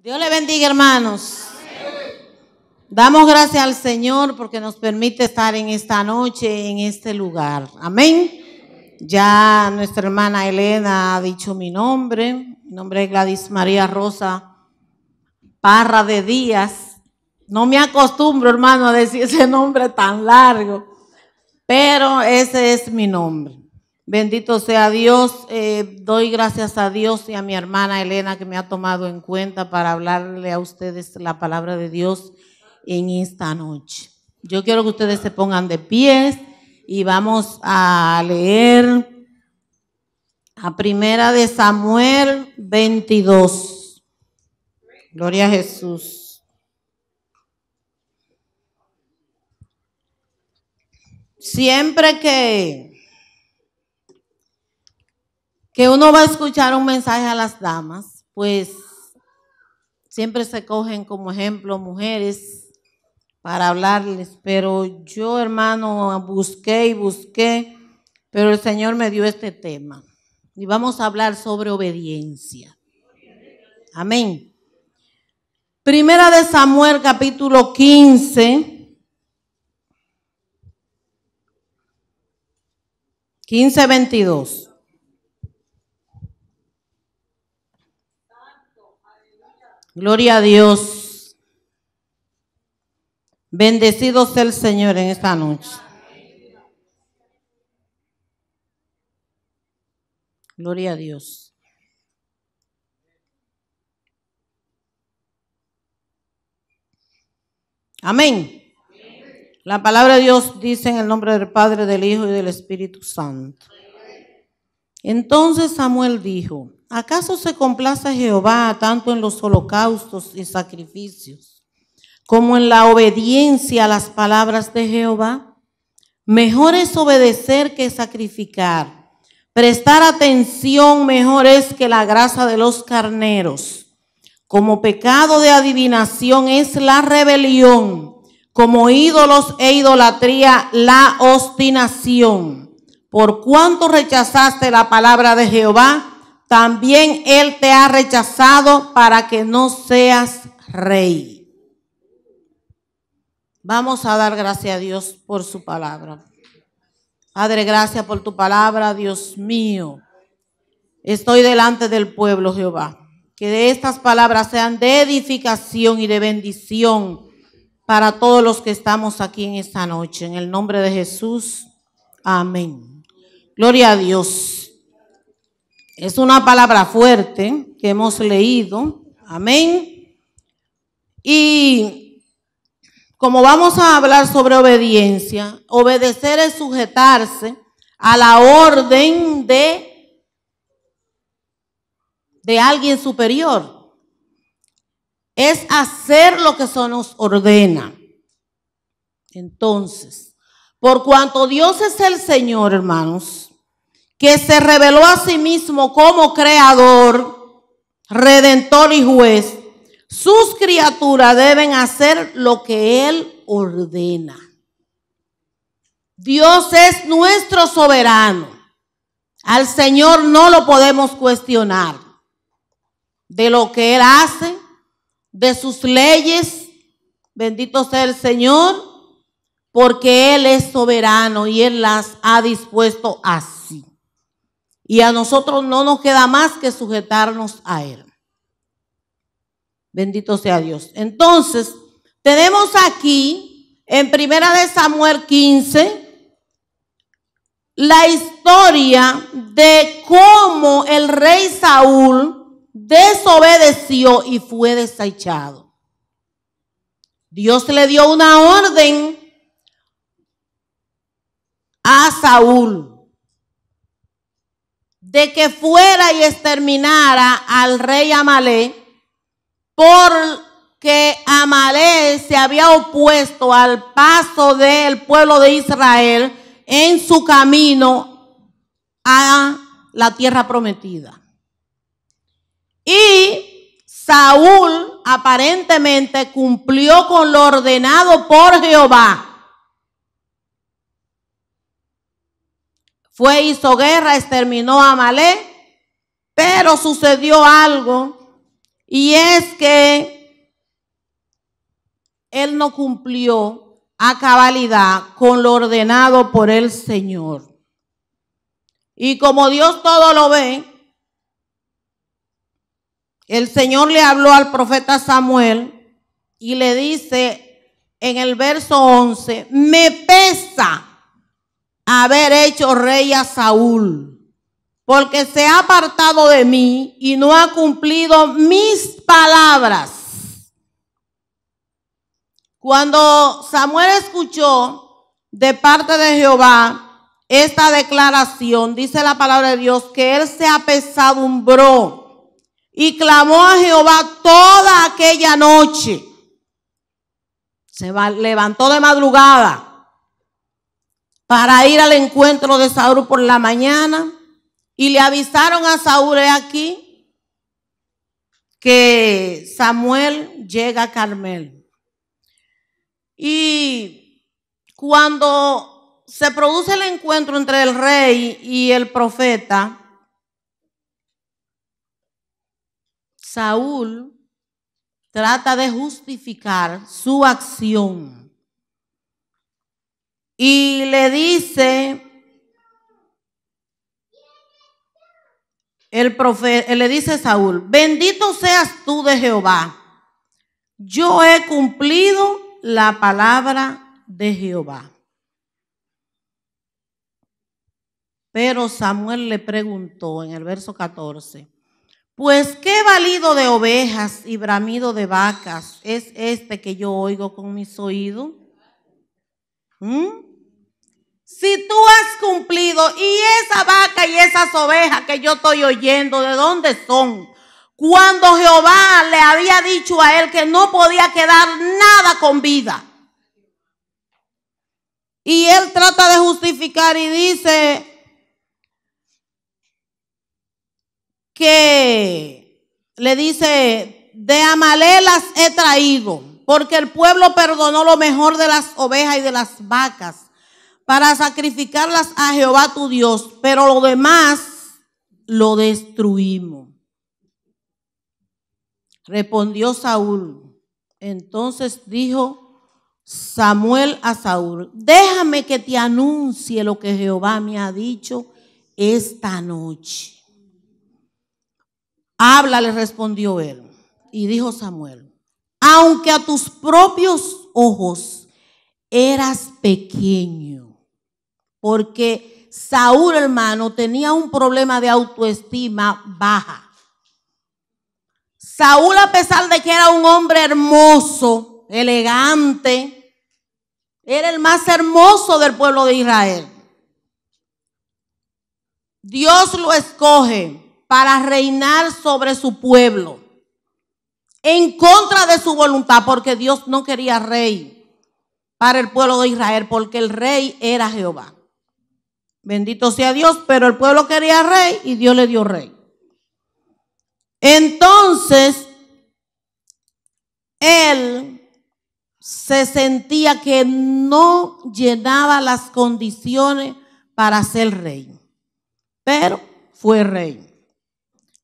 Dios le bendiga, hermanos. Damos gracias al Señor porque nos permite estar en esta noche, en este lugar. Amén. Ya nuestra hermana Elena ha dicho mi nombre. Mi nombre es Gladys María Rosa Parra de Díaz. No me acostumbro, hermano, a decir ese nombre tan largo, pero ese es mi nombre. Bendito sea Dios. Doy gracias a Dios y a mi hermana Elena que me ha tomado en cuenta para hablarle a ustedes la palabra de Dios en esta noche. Yo quiero que ustedes se pongan de pies y vamos a leer a Primera de Samuel 22. Gloria a Jesús. Siempre que uno va a escuchar un mensaje a las damas, pues siempre se cogen como ejemplo mujeres para hablarles, pero yo, hermano, busqué y busqué, pero el Señor me dio este tema y vamos a hablar sobre obediencia. Amén. Primera de Samuel, capítulo 15, 22. Gloria a Dios. Bendecido sea el Señor en esta noche. Gloria a Dios. Amén. La palabra de Dios dice en el nombre del Padre, del Hijo y del Espíritu Santo. Entonces Samuel dijo: ¿acaso se complace Jehová tanto en los holocaustos y sacrificios como en la obediencia a las palabras de Jehová? Mejor es obedecer que sacrificar. Prestar atención mejor es que la grasa de los carneros. Como pecado de adivinación es la rebelión, como ídolos e idolatría la obstinación. Por cuanto rechazaste la palabra de Jehová, también Él te ha rechazado para que no seas rey. Vamos a dar gracias a Dios por su palabra. Padre, gracias por tu palabra, Dios mío. Estoy delante del pueblo, Jehová. Que de estas palabras sean de edificación y de bendición para todos los que estamos aquí en esta noche. En el nombre de Jesús, amén. Gloria a Dios. Es una palabra fuerte que hemos leído. Amén. Y como vamos a hablar sobre obediencia, obedecer es sujetarse a la orden de alguien superior. Es hacer lo que se nos ordena. Entonces, por cuanto Dios es el Señor, hermanos, que se reveló a sí mismo como creador, redentor y juez, sus criaturas deben hacer lo que Él ordena. Dios es nuestro soberano. Al Señor no lo podemos cuestionar de lo que Él hace, de sus leyes. Bendito sea el Señor, porque Él es soberano y Él las ha dispuesto así. Y a nosotros no nos queda más que sujetarnos a Él. Bendito sea Dios. Entonces, tenemos aquí en Primera de Samuel 15 la historia de cómo el rey Saúl desobedeció y fue desechado. Dios le dio una orden a Saúl de que fuera y exterminara al rey Amalek, porque Amalek se había opuesto al paso del pueblo de Israel en su camino a la tierra prometida. Y Saúl aparentemente cumplió con lo ordenado por Jehová. Fue, hizo guerra, exterminó a Amalek, pero sucedió algo Y es que él no cumplió a cabalidad con lo ordenado por el Señor. Y como Dios todo lo ve, el Señor le habló al profeta Samuel y le dice en el verso 11, me pesa haber hecho rey a Saúl, porque se ha apartado de mí y no ha cumplido mis palabras. Cuando Samuel escuchó de parte de Jehová esta declaración, dice la palabra de Dios, que él se apesadumbró y clamó a Jehová toda aquella noche. Se levantó de madrugada para ir al encuentro de Saúl por la mañana y le avisaron a Saúl, he aquí que Samuel llega a Carmel. Y cuando se produce el encuentro entre el rey y el profeta, Saúl trata de justificar su acción y le dice el profeta, le dice Saúl, bendito seas tú de Jehová, yo he cumplido la palabra de Jehová. Pero Samuel le preguntó en el verso 14, pues qué balido de ovejas y bramido de vacas es este que yo oigo con mis oídos. Si tú has cumplido, y esa vaca y esas ovejas que yo estoy oyendo, ¿de dónde son? Cuando Jehová le había dicho a él que no podía quedar nada con vida. Y él trata de justificar y dice que le dice, de Amalek las he traído, porque el pueblo perdonó lo mejor de las ovejas y de las vacas para sacrificarlas a Jehová tu Dios, pero lo demás lo destruimos. Respondió Saúl. Entonces dijo Samuel a Saúl, déjame que te anuncie lo que Jehová me ha dicho esta noche. Habla, le respondió él. Y dijo Samuel, aunque a tus propios ojos eras pequeño, porque Saúl, hermano, tenía un problema de autoestima baja. Saúl, a pesar de que era un hombre hermoso, elegante, era el más hermoso del pueblo de Israel. Dios lo escoge para reinar sobre su pueblo, en contra de su voluntad, porque Dios no quería rey para el pueblo de Israel, porque el rey era Jehová. Bendito sea Dios, pero el pueblo quería rey y Dios le dio rey. Entonces, él se sentía que no llenaba las condiciones para ser rey, pero fue rey.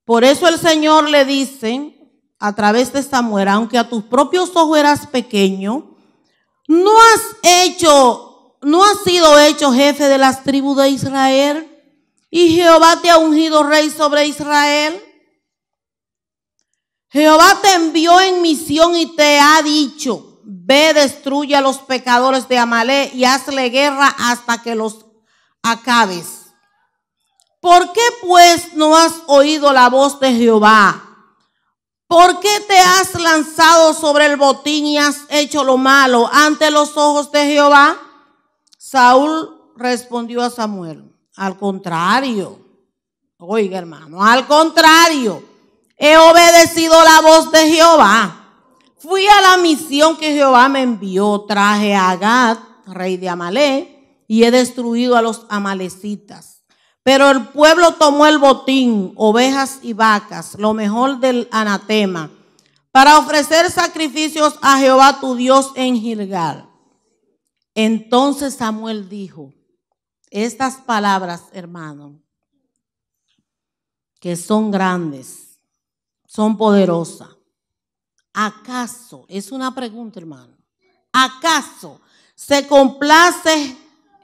Por eso el Señor le dice a través de Samuel, aunque a tus propios ojos eras pequeño, no has sido hecho jefe de las tribus de Israel, y Jehová te ha ungido rey sobre Israel. Jehová te envió en misión y te ha dicho, ve, destruye a los pecadores de Amalek y hazle guerra hasta que los acabes. ¿Por qué pues no has oído la voz de Jehová? ¿Por qué te has lanzado sobre el botín y has hecho lo malo ante los ojos de Jehová? Saúl respondió a Samuel, al contrario, oiga hermano, al contrario, he obedecido la voz de Jehová. Fui a la misión que Jehová me envió, traje a Agag, rey de Amalek, y he destruido a los amalecitas. Pero el pueblo tomó el botín, ovejas y vacas, lo mejor del anatema, para ofrecer sacrificios a Jehová tu Dios en Gilgal. Entonces Samuel dijo estas palabras, hermano, que son grandes, son poderosas. ¿Acaso, es una pregunta, hermano, acaso se complace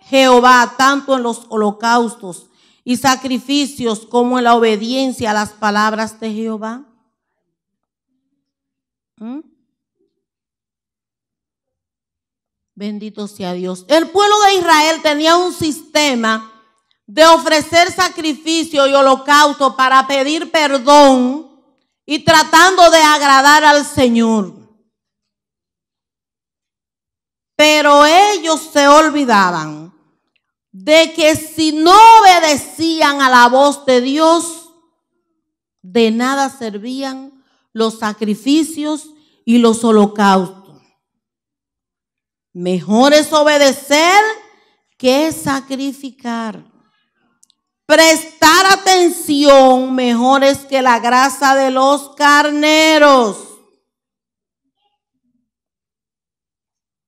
Jehová tanto en los holocaustos y sacrificios como en la obediencia a las palabras de Jehová? Bendito sea Dios. El pueblo de Israel tenía un sistema de ofrecer sacrificio y holocausto para pedir perdón y tratando de agradar al Señor. Pero ellos se olvidaban de que si no obedecían a la voz de Dios, de nada servían los sacrificios y los holocaustos. Mejor es obedecer que sacrificar. Prestar atención mejor es que la grasa de los carneros.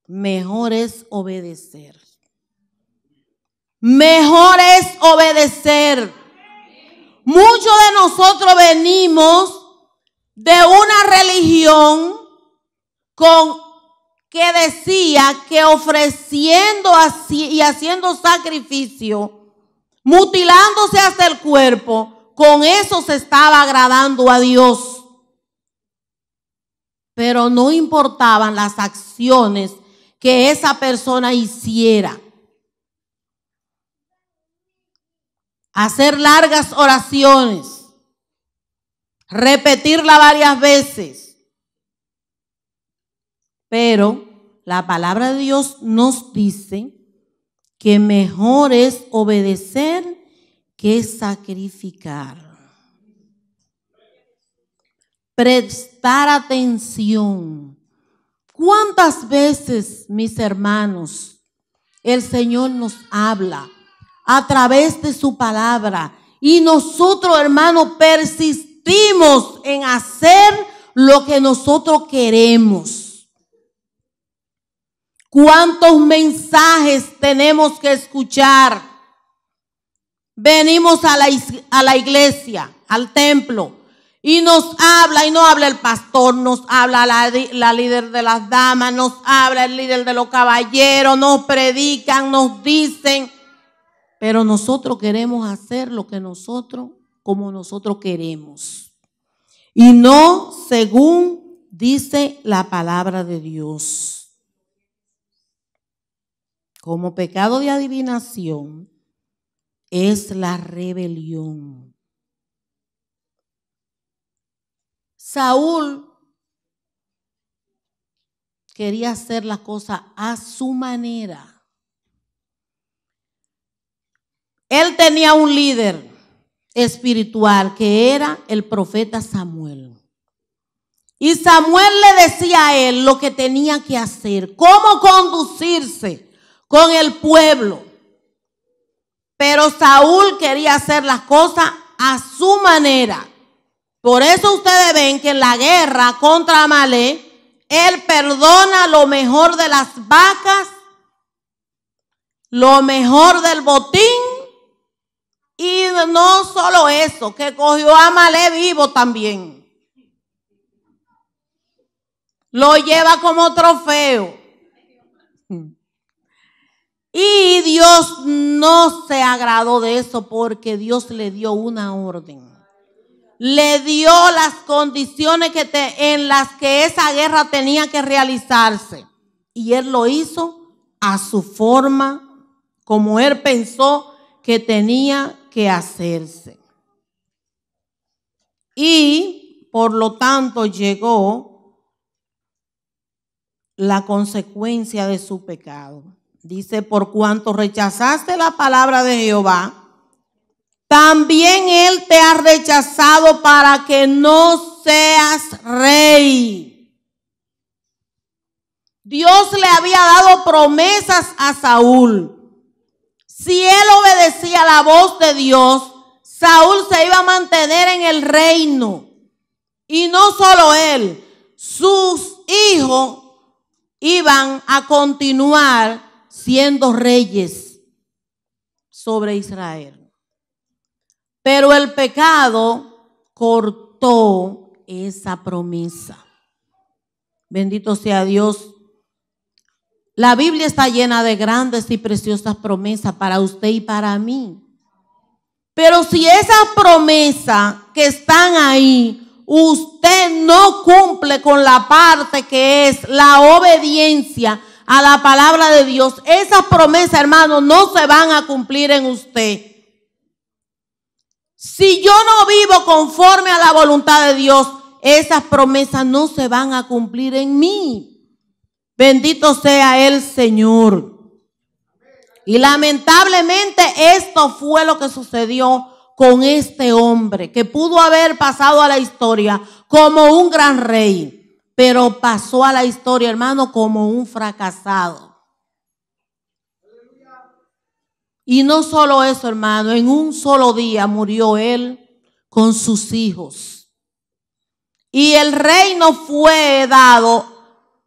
Mejor es obedecer. Mejor es obedecer. Muchos de nosotros venimos de una religión que decía que ofreciendo y haciendo sacrificio, mutilándose hasta el cuerpo, con eso se estaba agradando a Dios. Pero no importaban las acciones que esa persona hiciera. Hacer largas oraciones, repetirla varias veces. Pero la palabra de Dios nos dice que mejor es obedecer que sacrificar. Prestar atención. ¿Cuántas veces, mis hermanos, el Señor nos habla a través de su palabra y nosotros, hermanos, persistimos en hacer lo que nosotros queremos? ¿Cuántos mensajes tenemos que escuchar? Venimos a la iglesia, al templo, y nos habla el pastor, nos habla la líder de las damas, nos habla el líder de los caballeros, nos predican, nos dicen, pero nosotros queremos hacer lo que como nosotros queremos, y no según dice la palabra de Dios. Como pecado de adivinación es la rebelión. Saúl quería hacer la cosa a su manera. Él tenía un líder espiritual que era el profeta Samuel. Y Samuel le decía a él lo que tenía que hacer, cómo conducirse con el pueblo. Pero Saúl quería hacer las cosas a su manera. Por eso ustedes ven que en la guerra contra Amalek, él perdona lo mejor de las vacas, lo mejor del botín, y no solo eso, que cogió a Amalek vivo también. Lo lleva como trofeo. Y Dios no se agradó de eso porque Dios le dio una orden. Le dio las condiciones en las que esa guerra tenía que realizarse. Y él lo hizo a su forma, como él pensó que tenía que hacerse. Y por lo tanto llegó la consecuencia de su pecado. Dice, por cuanto rechazaste la palabra de Jehová, también Él te ha rechazado para que no seas rey. Dios le había dado promesas a Saúl. Si él obedecía la voz de Dios, Saúl se iba a mantener en el reino. Y no solo él, sus hijos iban a continuar siendo reyes sobre Israel. Pero el pecado cortó esa promesa. Bendito sea Dios. La Biblia está llena de grandes y preciosas promesas para usted y para mí. Pero si esas promesas que están ahí, usted no cumple con la parte que es la obediencia a la palabra de Dios, esas promesas, hermano, no se van a cumplir en usted. Si yo no vivo conforme a la voluntad de Dios, esas promesas no se van a cumplir en mí. Bendito sea el Señor. Y lamentablemente esto fue lo que sucedió con este hombre, que pudo haber pasado a la historia como un gran rey, pero pasó a la historia, hermano, como un fracasado. Y no solo eso, hermano, en un solo día murió él con sus hijos. Y el reino fue dado,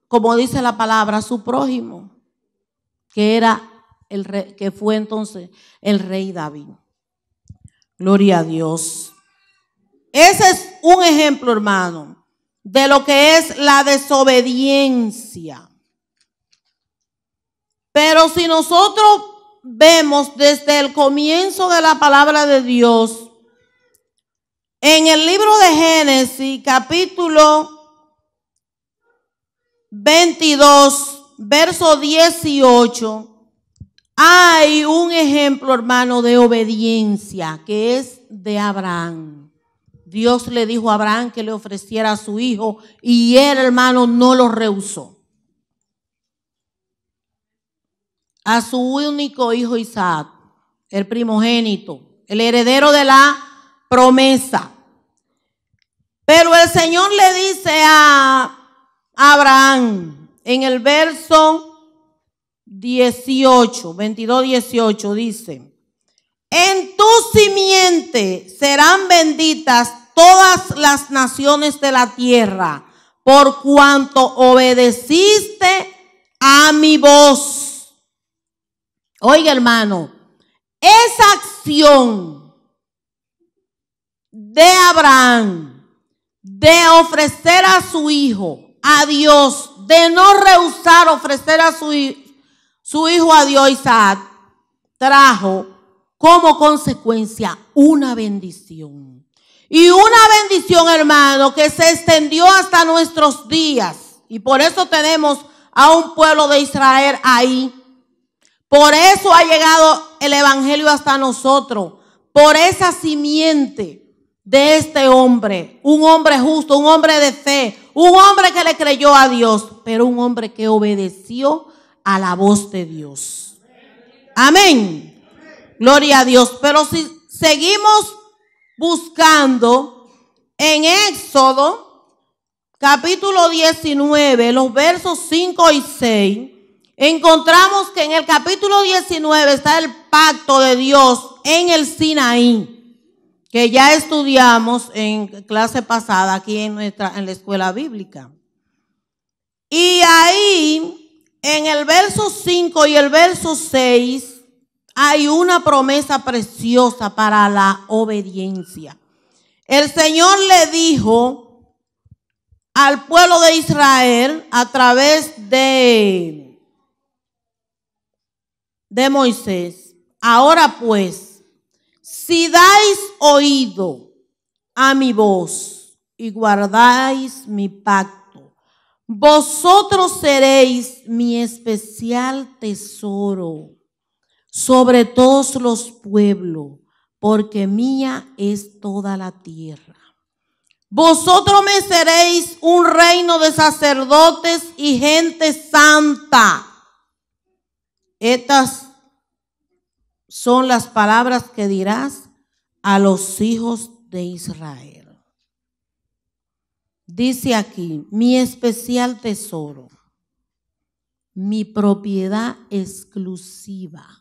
como dice la palabra, a su prójimo, que era el rey, que fue entonces el rey David. Gloria a Dios. Ese es un ejemplo, hermano, de lo que es la desobediencia. Pero si nosotros vemos desde el comienzo de la palabra de Dios, en el libro de Génesis, capítulo 22, verso 18, hay un ejemplo, hermano, de obediencia, que es de Abraham. Dios le dijo a Abraham que le ofreciera a su hijo y él, hermano, no lo rehusó. A su único hijo Isaac, el primogénito, el heredero de la promesa. Pero el Señor le dice a Abraham en el verso 18, 22, 18, dice: en tu simiente serán benditas todas las naciones de la tierra, por cuanto obedeciste a mi voz. Oiga, hermano, esa acción de Abraham de ofrecer a su hijo a Dios, de no rehusar ofrecer a su hijo a Dios, Isaac, trajo como consecuencia una bendición. Y una bendición, hermano, que se extendió hasta nuestros días. Y por eso tenemos a un pueblo de Israel ahí. Por eso ha llegado el evangelio hasta nosotros. Por esa simiente de este hombre. Un hombre justo, un hombre de fe. Un hombre que le creyó a Dios. Pero un hombre que obedeció a la voz de Dios. Amén. Gloria a Dios. Pero si seguimos buscando en Éxodo, capítulo 19, los versos 5 y 6, encontramos que en el capítulo 19 está el pacto de Dios en el Sinaí, que ya estudiamos en clase pasada aquí en la escuela bíblica. Y ahí, en el verso 5 y el verso 6, hay una promesa preciosa para la obediencia. El Señor le dijo al pueblo de Israel a través de Moisés: ahora pues, si dais oído a mi voz y guardáis mi pacto, vosotros seréis mi especial tesoro sobre todos los pueblos, porque mía es toda la tierra. Vosotros me seréis un reino de sacerdotes y gente santa. Estas son las palabras que dirás a los hijos de Israel. Dice aquí: mi especial tesoro, mi propiedad exclusiva.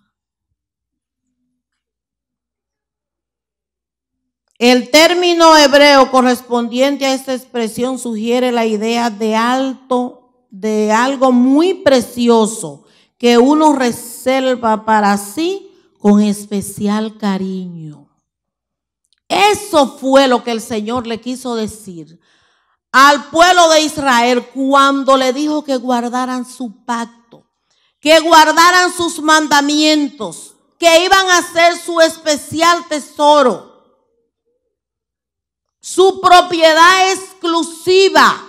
El término hebreo correspondiente a esta expresión sugiere la idea de algo muy precioso que uno reserva para sí con especial cariño. Eso fue lo que el Señor le quiso decir al pueblo de Israel cuando le dijo que guardaran su pacto, que guardaran sus mandamientos, que iban a ser su especial tesoro, su propiedad exclusiva.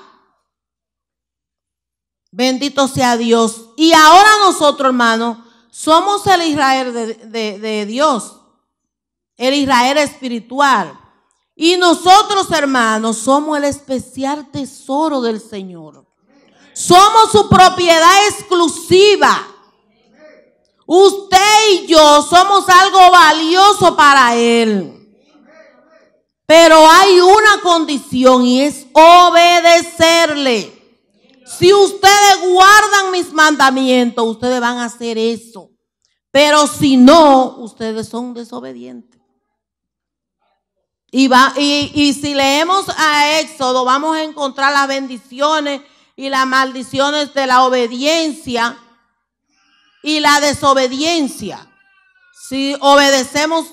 Bendito sea Dios. Y ahora nosotros, hermanos, somos el Israel de Dios, el Israel espiritual. Y nosotros, hermanos, somos el especial tesoro del Señor. Somos su propiedad exclusiva. Usted y yo somos algo valioso para Él. Pero hay una condición y es obedecerle. Si ustedes guardan mis mandamientos, ustedes van a hacer eso. Pero si no, ustedes son desobedientes. Y si leemos a Éxodo, vamos a encontrar las bendiciones y las maldiciones de la obediencia y la desobediencia. Si obedecemos,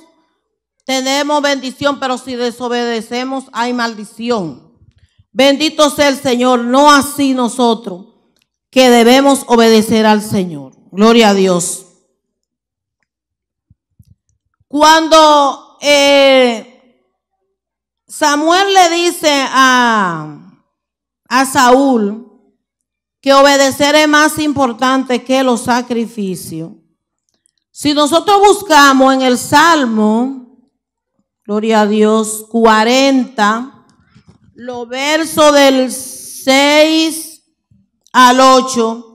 tenemos bendición, pero si desobedecemos, hay maldición. Bendito sea el Señor, no así nosotros, que debemos obedecer al Señor. Gloria a Dios. Cuando Samuel le dice a Saúl que obedecer es más importante que los sacrificios, si nosotros buscamos en el Salmo, gloria a Dios, 40, los versos del 6 al 8,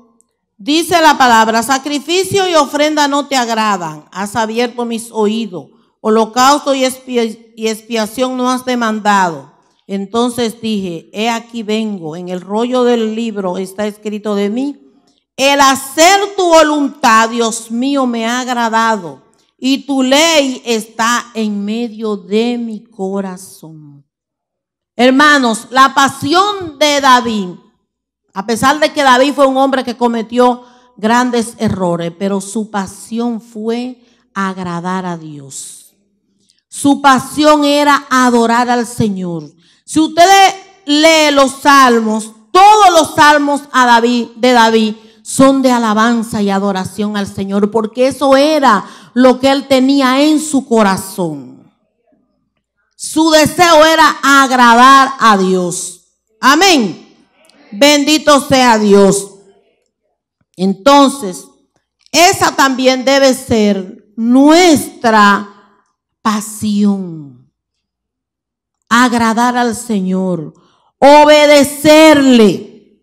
dice la palabra: sacrificio y ofrenda no te agradan, has abierto mis oídos, holocausto y expiación no has demandado. Entonces dije, he aquí vengo, en el rollo del libro está escrito de mí, el hacer tu voluntad, Dios mío, me ha agradado, y tu ley está en medio de mi corazón. Hermanos, la pasión de David, a pesar de que David fue un hombre que cometió grandes errores, pero su pasión fue agradar a Dios. Su pasión era adorar al Señor. Si ustedes leen los salmos, todos los salmos de David son de alabanza y adoración al Señor, porque eso era lo que él tenía en su corazón. Su deseo era agradar a Dios. Amén. Bendito sea Dios. Entonces, esa también debe ser nuestra pasión. Agradar al Señor. Obedecerle.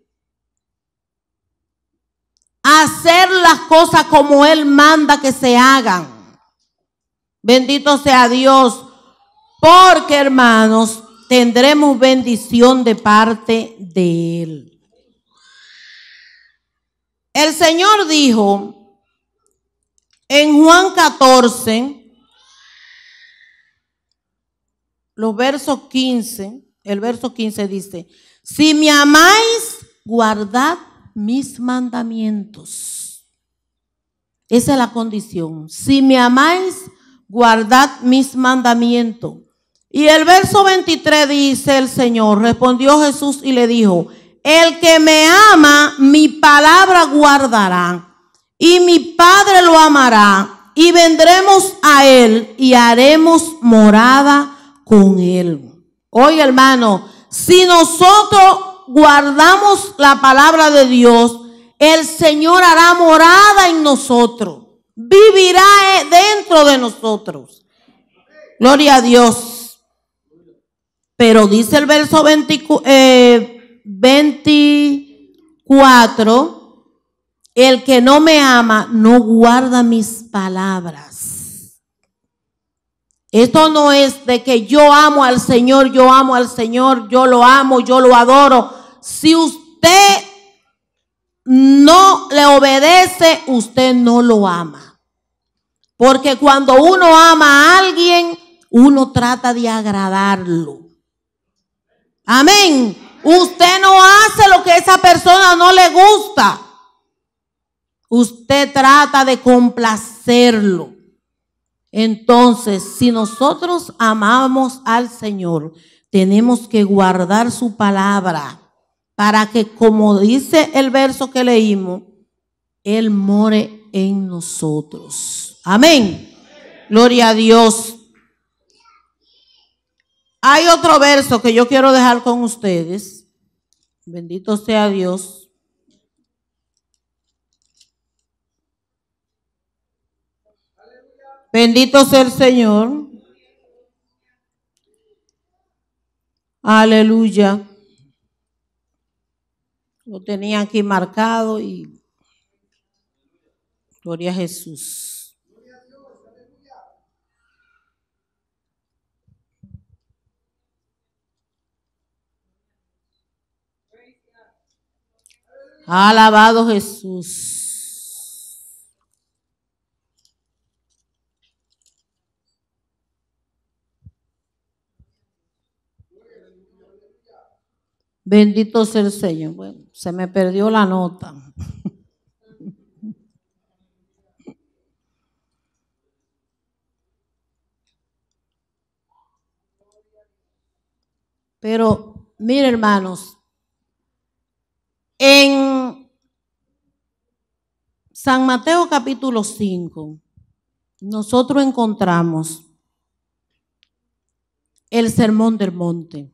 Hacer las cosas como Él manda que se hagan. Bendito sea Dios. Porque, hermanos, tendremos bendición de parte de Él. El Señor dijo en Juan 14, los versos 15, el verso 15 dice: si me amáis, guardad mis mandamientos. Esa es la condición. Si me amáis, guardad mis mandamientos. Y el verso 23 dice el Señor, respondió Jesús y le dijo: el que me ama, mi palabra guardará, y mi Padre lo amará, y vendremos a él y haremos morada con él. Oye, hermano, si nosotros guardamos la palabra de Dios, el Señor hará morada en nosotros, vivirá dentro de nosotros. Gloria a Dios. Pero dice el verso 24, el que no me ama no guarda mis palabras. Esto no es de que yo amo al Señor, yo lo amo, yo lo adoro. Si usted no le obedece, usted no lo ama. Porque cuando uno ama a alguien, uno trata de agradarlo. Amén. Usted no hace lo que a esa persona no le gusta. Usted trata de complacerlo. Entonces, si nosotros amamos al Señor, tenemos que guardar su palabra para que, como dice el verso que leímos, Él more en nosotros. Amén. Gloria a Dios. Hay otro verso que yo quiero dejar con ustedes. Bendito sea Dios. Bendito sea el Señor. Aleluya. Lo tenía aquí marcado y gloria a Jesús. Alabado Jesús. Bendito sea el Señor. Bueno, se me perdió la nota. Pero, mire, hermanos, en San Mateo capítulo 5, nosotros encontramos el sermón del monte.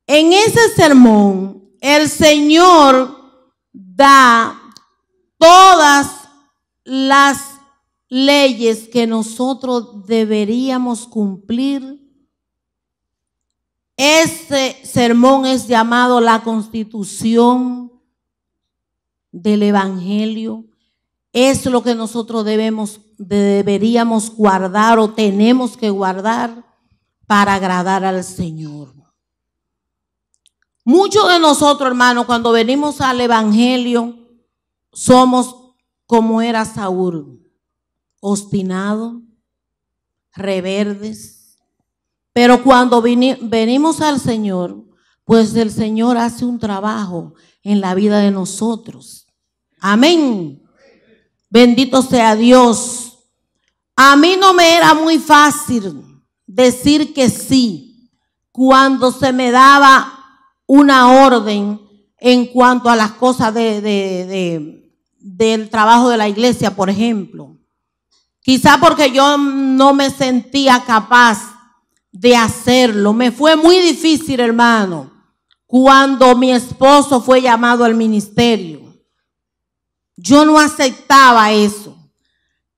En ese sermón, el Señor da todas las leyes que nosotros deberíamos cumplir. Ese sermón es llamado la Constitución del Evangelio. Es lo que nosotros deberíamos guardar o tenemos que guardar para agradar al Señor. Muchos de nosotros, hermanos, cuando venimos al Evangelio, somos como era Saúl, obstinados, rebeldes. Pero cuando venimos al Señor, pues el Señor hace un trabajo en la vida de nosotros. Amén. Bendito sea Dios. A mí no me era muy fácil decir que sí cuando se me daba una orden en cuanto a las cosas del trabajo de la iglesia, por ejemplo. Quizá porque yo no me sentía capaz de hacerlo. Me fue muy difícil, hermano, cuando mi esposo fue llamado al ministerio. Yo no aceptaba eso.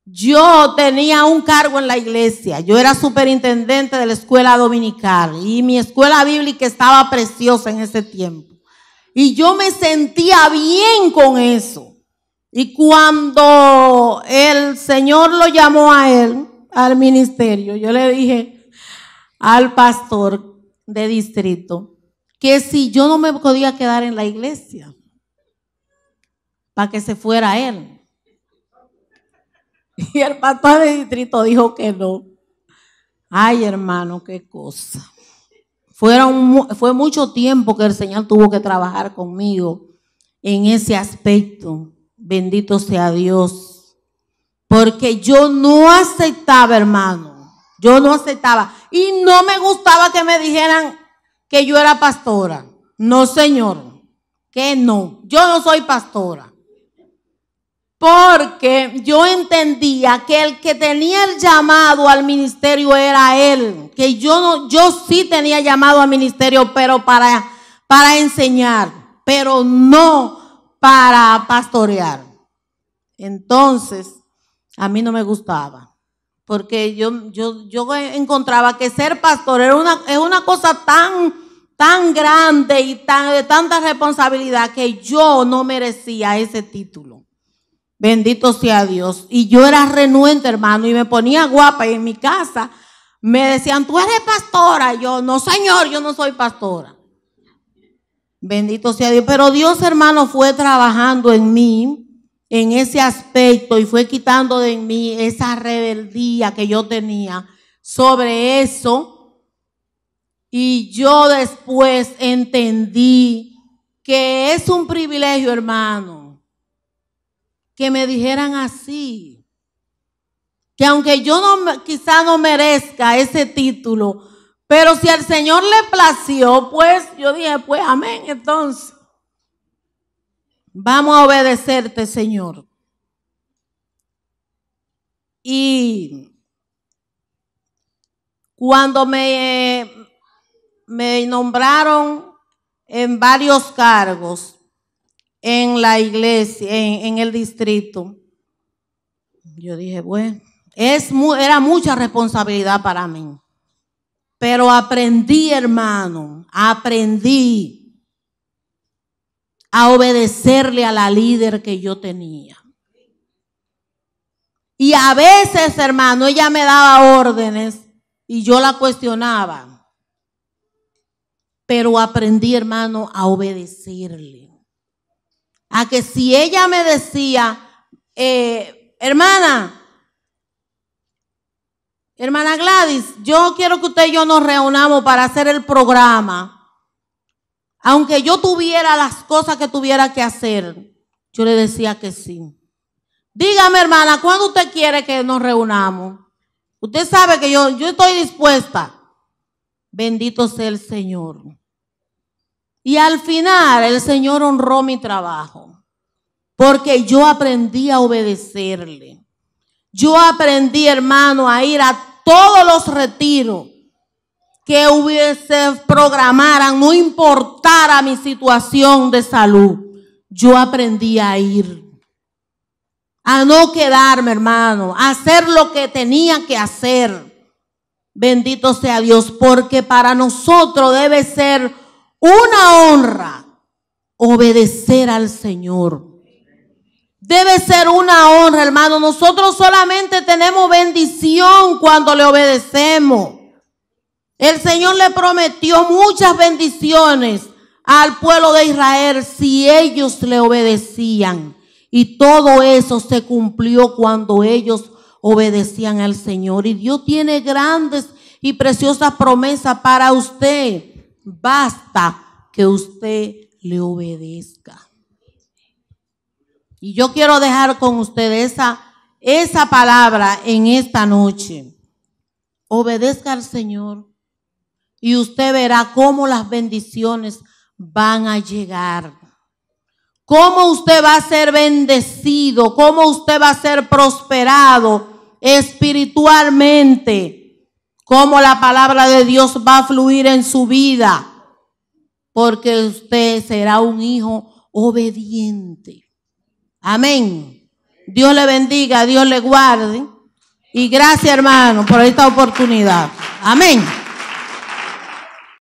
Yo tenía un cargo en la iglesia. Yo era superintendente de la escuela dominical y mi escuela bíblica estaba preciosa en ese tiempo. Y yo me sentía bien con eso. Y cuando el Señor lo llamó a él, al ministerio, yo le dije al pastor de distrito que si yo no me podía quedar en la iglesia, para que se fuera él. Y el pastor de distrito dijo que no. Ay, hermano, qué cosa. Fue mucho tiempo que el Señor tuvo que trabajar conmigo en ese aspecto. Bendito sea Dios. Porque yo no aceptaba, hermano. Yo no aceptaba. Y no me gustaba que me dijeran que yo era pastora. No, señor. Que no. Yo no soy pastora. Porque yo entendía que el que tenía el llamado al ministerio era él. Que yo sí tenía llamado al ministerio, pero para enseñar, pero no para pastorear. Entonces, a mí no me gustaba. Porque yo encontraba que ser pastor es una cosa tan grande y de tanta responsabilidad que yo no merecía ese título. Bendito sea Dios. Y yo era renuente, hermano, y me ponía guapa. Y en mi casa me decían, ¿tú eres pastora? Yo, no, señor, yo no soy pastora. Bendito sea Dios. Pero Dios, hermano, fue trabajando en mí, en ese aspecto, y fue quitando de mí esa rebeldía que yo tenía sobre eso. Y yo después entendí que es un privilegio, hermano, que me dijeran así, que aunque yo quizá no merezca ese título, Pero si al Señor le plació, pues yo dije, pues amén, entonces vamos a obedecerte, Señor. Y cuando me nombraron en varios cargos en la iglesia, en el distrito, yo dije, bueno, era mucha responsabilidad para mí. Pero aprendí, hermano, aprendí a obedecerle a la líder que yo tenía. Y a veces, hermano, ella me daba órdenes y yo la cuestionaba. Pero aprendí, hermano, a obedecerle. A que si ella me decía, hermana Gladys, yo quiero que usted y yo nos reunamos para hacer el programa. Aunque yo tuviera las cosas que tuviera que hacer, yo le decía que sí. Dígame, hermana, ¿cuándo usted quiere que nos reunamos? Usted sabe que yo estoy dispuesta. Bendito sea el Señor. Y al final el Señor honró mi trabajo, porque yo aprendí a obedecerle. Yo aprendí, hermano, a ir a todos los retiros que programaran, no importara mi situación de salud. Yo aprendí a ir, a no quedarme, hermano, a hacer lo que tenía que hacer. Bendito sea Dios, porque para nosotros debe ser una honra obedecer al Señor. Debe ser una honra, hermano. Nosotros solamente tenemos bendición cuando le obedecemos. El Señor le prometió muchas bendiciones al pueblo de Israel si ellos le obedecían. Y todo eso se cumplió cuando ellos obedecían al Señor. Y Dios tiene grandes y preciosas promesas para usted. Basta que usted le obedezca. Y yo quiero dejar con ustedes esa palabra en esta noche. Obedezca al Señor y usted verá cómo las bendiciones van a llegar. Cómo usted va a ser bendecido, cómo usted va a ser prosperado espiritualmente. Cómo la palabra de Dios va a fluir en su vida. Porque usted será un hijo obediente. Amén. Dios le bendiga, Dios le guarde. Y gracias, hermano, por esta oportunidad. Amén.